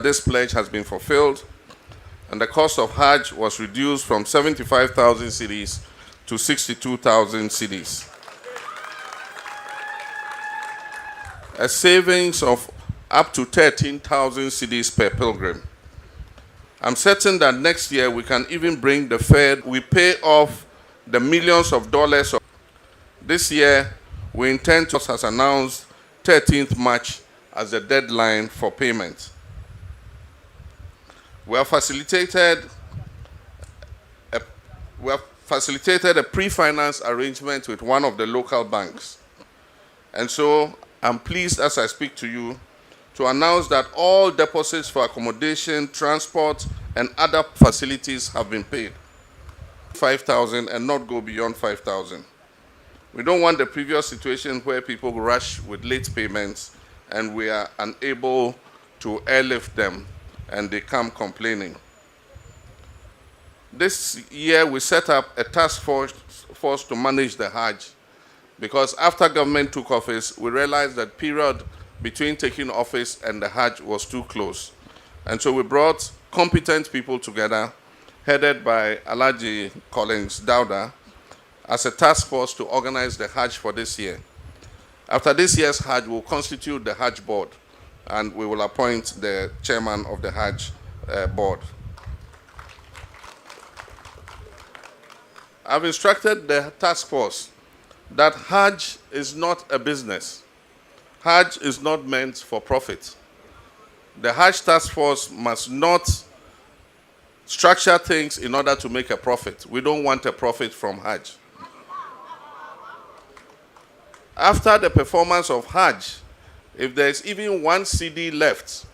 This pledge has been fulfilled, and the cost of Hajj was reduced from 75,000 cedis to 62,000 cedis. A savings of up to 13,000 cedis per pilgrim. I'm certain that next year we can even bring the fare. We pay off the millions of dollars. This year, we intend to, as announced, 13th March as the deadline for payment. We have facilitated a pre-finance arrangement with one of the local banks. And so I'm pleased as I speak to you to announce that all deposits for accommodation, transport, and other facilities have been paid. 5,000 and not go beyond 5,000. We don't want the previous situation where people rush with late payments and we are unable to airlift them and they come complaining. This year we set up a task force to manage the Hajj, because after government took office, we realized that period between taking office and the Hajj was too close. And so we brought competent people together, headed by Alhaji Collins Dauda, as a task force to organize the Hajj for this year. After this year's Hajj, we'll constitute the Hajj board, and we will appoint the chairman of the Hajj board. I've instructed the task force that Hajj is not a business. Hajj is not meant for profit. The Hajj task force must not structure things in order to make a profit. We don't want a profit from Hajj. After the performance of Hajj, if there is even 1 CD left,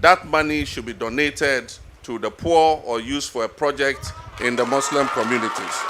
that money should be donated to the poor or used for a project in the Muslim communities.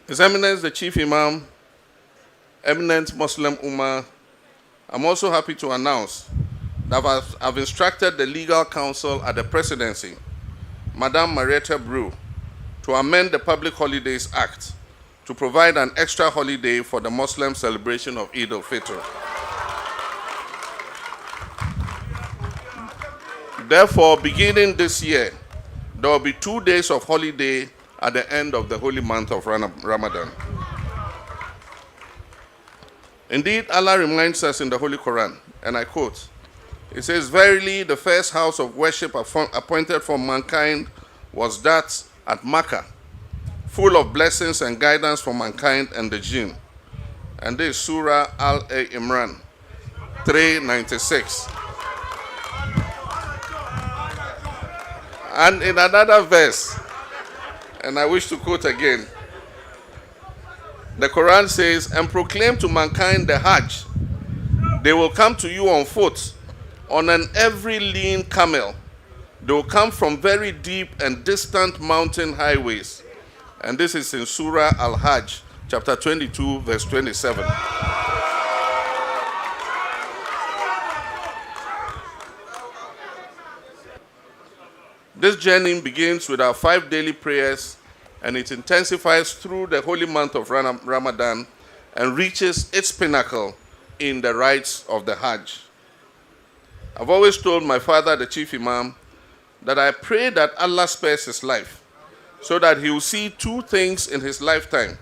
His Eminence, the Chief Imam, eminent Muslim Ummah, I'm also happy to announce that I've instructed the legal counsel at the presidency, Madam Marietta Brew, to amend the Public Holidays Act to provide an extra holiday for the Muslim celebration of Eid al-Fitr. Therefore, beginning this year, there will be 2 days of holiday at the end of the holy month of Ramadan. Indeed, Allah reminds us in the Holy Quran, and I quote, it says, "Verily, the first house of worship appointed for mankind was that at Makkah, full of blessings and guidance for mankind and the jinn." And this is Surah Al-Imran 396. And in another verse, and I wish to quote again, the Quran says, "And proclaim to mankind the Hajj. They will come to you on foot, on an every lean camel. They will come from very deep and distant mountain highways." And this is in Surah Al-Hajj, chapter 22, verse 27. This journey begins with our 5 daily prayers, and it intensifies through the holy month of Ramadan and reaches its pinnacle in the rites of the Hajj. I've always told my father, the Chief Imam, that I pray that Allah spares his life so that he will see 2 things in his lifetime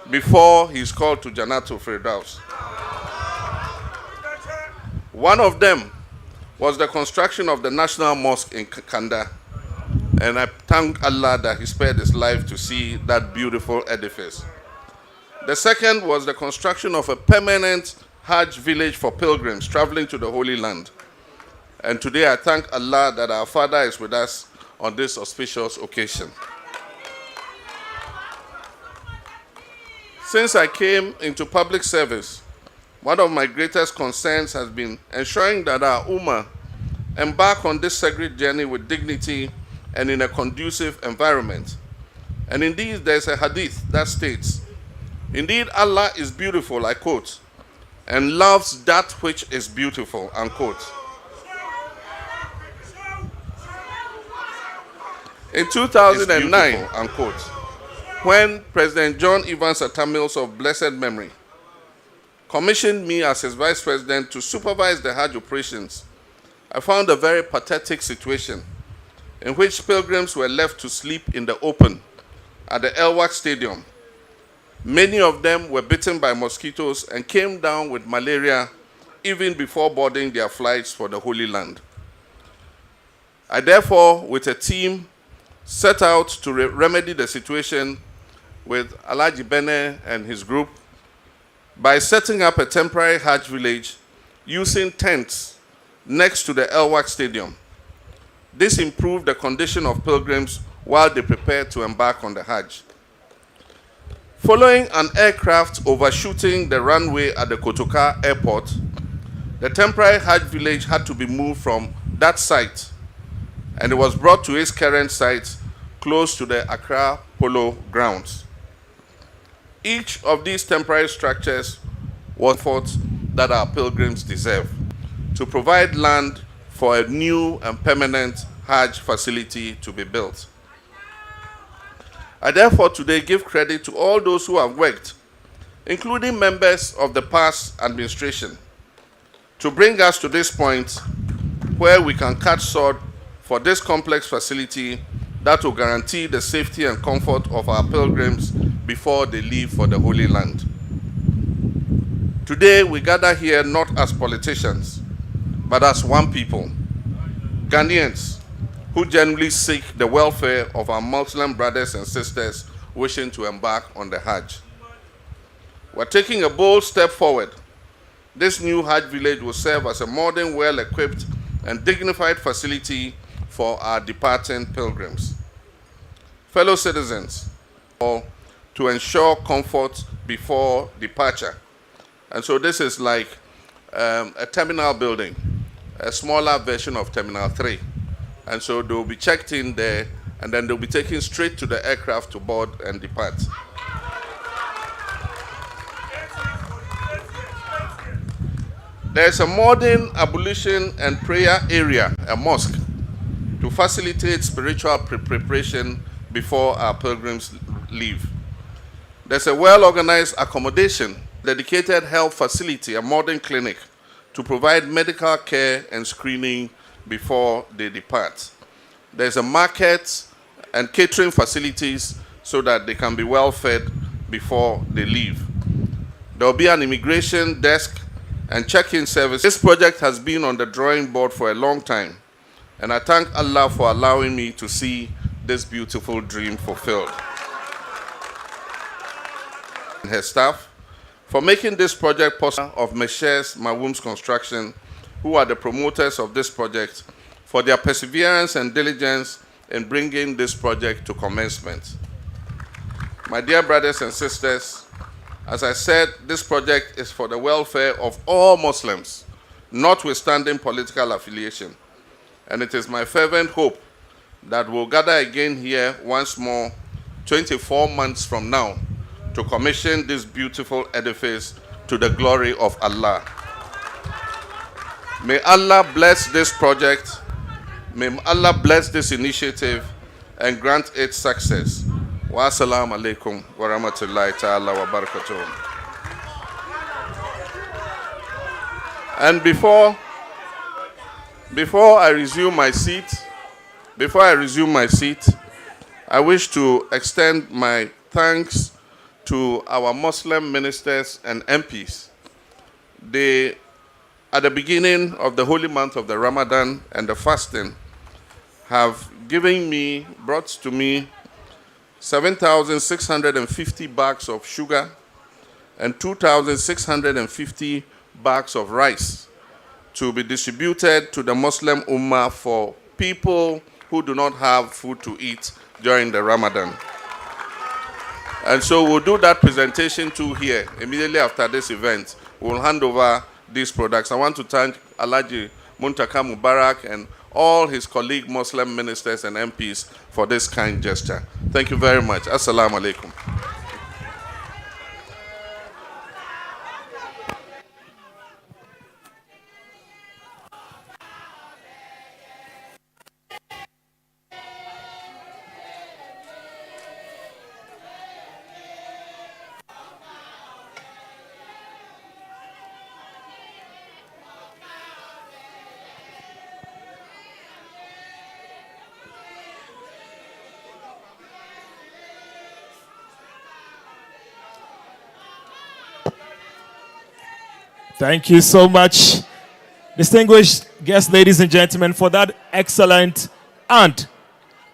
before he is called to Jannatul Firdaus. One of them was the construction of the National Mosque in Kanda. And I thank Allah that he spared his life to see that beautiful edifice. The second was the construction of a permanent Hajj village for pilgrims traveling to the Holy Land. And today I thank Allah that our father is with us on this auspicious occasion. Since I came into public service, one of my greatest concerns has been ensuring that our Ummah embark on this sacred journey with dignity and in a conducive environment. And indeed, there's a hadith that states, "Indeed, Allah is beautiful," I quote, "and loves that which is beautiful," unquote. In 2009, unquote, when President John Evans Atta Mills of blessed memory commissioned me as his vice president to supervise the Hajj operations, I found a very pathetic situation in which pilgrims were left to sleep in the open at the El Stadium. Many of them were bitten by mosquitoes and came down with malaria even before boarding their flights for the Holy Land. I therefore, with a team, set out to remedy the situation with Alhaji Bene and his group by setting up a temporary Hajj village using tents next to the El Stadium. This improved the condition of pilgrims while they prepared to embark on the Hajj. Following an aircraft overshooting the runway at the Kotoka airport, the temporary Hajj village had to be moved from that site, and it was brought to its current site close to the Accra Polo grounds. Each of these temporary structures was thought that our pilgrims deserve, to provide land for a new and permanent Hajj facility to be built. I therefore today give credit to all those who have worked, including members of the past administration, to bring us to this point where we can cut sod for this complex facility that will guarantee the safety and comfort of our pilgrims before they leave for the Holy Land. Today we gather here not as politicians, but as one people, Ghanaians, who genuinely seek the welfare of our Muslim brothers and sisters wishing to embark on the Hajj. We're taking a bold step forward. This new Hajj village will serve as a modern, well-equipped, and dignified facility for our departing pilgrims. Fellow citizens, to ensure comfort before departure. And so this is like a terminal building, a smaller version of Terminal 3. And so they'll be checked in there, and then they'll be taken straight to the aircraft to board and depart. There's a modern ablution and prayer area, a mosque, to facilitate spiritual preparation before our pilgrims leave. There's a well-organized accommodation, dedicated health facility, a modern clinic, to provide medical care and screening before they depart. There's a market and catering facilities so that they can be well fed before they leave. There will be an immigration desk and check-in service. This project has been on the drawing board for a long time, and I thank Allah for allowing me to see this beautiful dream fulfilled. And her staff for making this project possible, of Messrs. Mawum's Construction, who are the promoters of this project, for their perseverance and diligence in bringing this project to commencement. My dear brothers and sisters, as I said, this project is for the welfare of all Muslims, notwithstanding political affiliation. And it is my fervent hope that we'll gather again here once more 24 months from now to commission this beautiful edifice to the glory of Allah. May Allah bless this project. May Allah bless this initiative and grant it success. Wa assalamu alaikum wa rahmatullahi ta'ala wa barakatuh. And before I resume my seat, I wish to extend my thanks to our Muslim ministers and MPs. They, at the beginning of the holy month of the Ramadan and the fasting, have brought to me 7,650 bags of sugar and 2,650 bags of rice to be distributed to the Muslim Ummah for people who do not have food to eat during the Ramadan. And so we'll do that presentation too here. Immediately after this event, we'll hand over these products. I want to thank Alhaji Muntaka Mubarak and all his colleague Muslim ministers and MPs for this kind gesture. Thank you very much. Assalamu alaikum. Thank you so much, distinguished guests, ladies and gentlemen, for that excellent and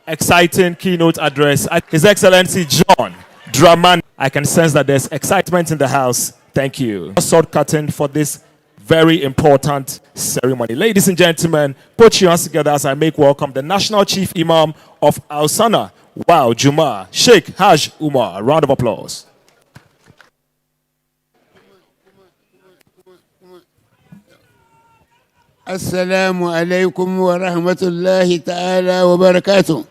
exciting keynote address. His Excellency John Dramani. I can sense that there's excitement in the house. Thank you. Sword cutting for this very important ceremony. Ladies and gentlemen, put your hands together as I make welcome the National Chief Imam of Al Sana, Wow Juma, Sheikh Hajj Umar. A round of applause. Assalamu alaikum wa rahmatullahi ta'ala wa barakatuh.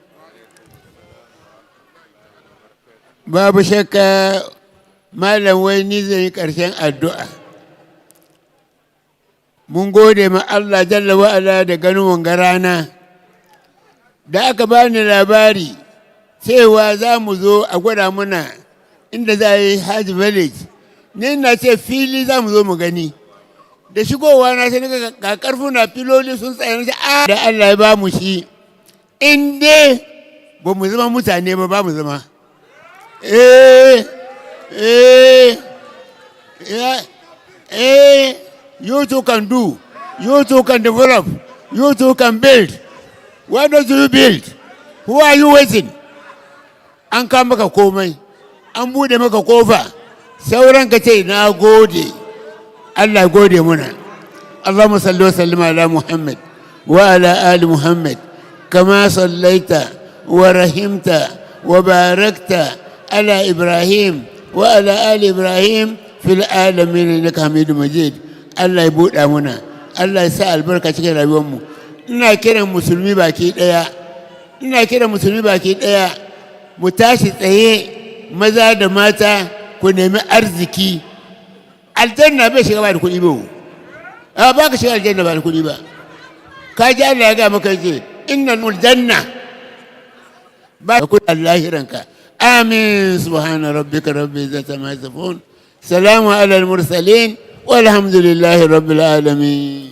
Babu shakka malam wai ni zan yi ƙarshen addu'a. Mun gode ma Allah jalla wa'ala da ganin wanga rana. Da aka bani labari cewa za mu zo a gwada muna inda za a yi Hajj Village. Ni na ce fili za mu zo mu gani. Da shigowa na sai ga karfuna filoli sun tsaye na ce da Allah ya ba mu shi in dai ba mu zama mutane ba mu zama you too can do, you too can develop, you too can build. Why don't you build? Who are you waiting? An kama maka komai, an bude maka kofa, sauran ka ce na gode. Allah gode muna. Allahumma salli wa sallim ala Muhammad wa ala ali Muhammad kama sallaita wa rahimta wa barakta ala Ibrahim wa ala ali Ibrahim fil alamin innaka Hamidum Majid. Allah ya buɗa muna. Allah ya sa albarka cikin rayuwar mu. Ina kiran musulmi baki daya. Mu tashi tsaye maza da mata ku nemi arziki. Aljanna bai shiga ba da kuɗi ba. Ba ka shiga aljanna ba da kuɗi ba. Ka ji Allah ya ga maka ce innal janna ba ku lahiranka. Amin. Subhana rabbika rabbil izzati amma yasifun. Salamu ala al mursalin walhamdulillahi rabbil alamin.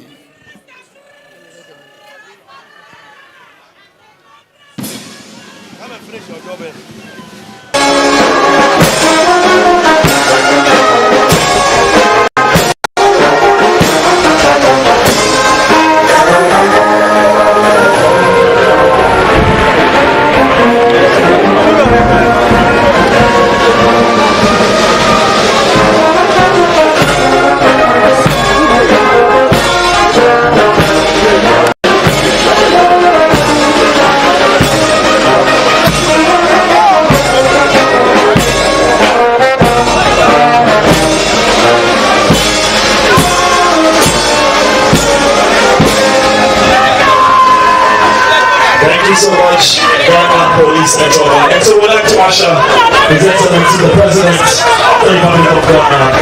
So much, police and so on. And so we'd like to usher His Excellency the President of the Republic of Ghana,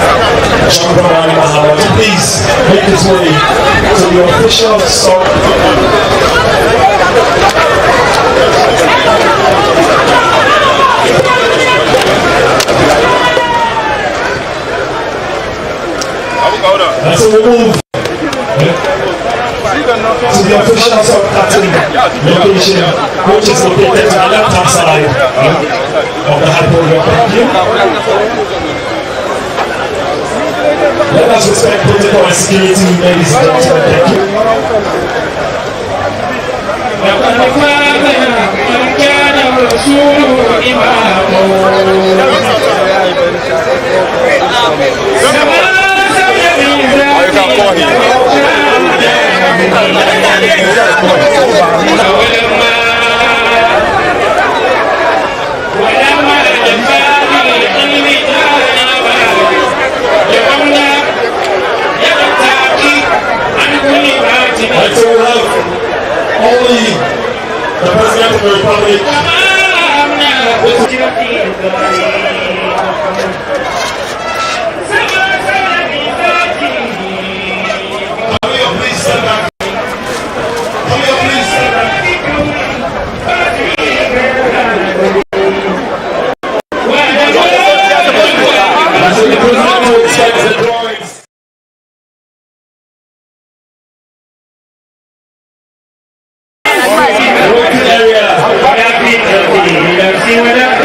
John Mahama, to please make his way to the official stop. And so we move to the official sub-cutting location, which is located to the left-hand side of the high podium. Thank you. Let us respect protocol and security, ladies and gentlemen. Thank you. Only the President of the Republic. Please stand back. Please stand back. Area.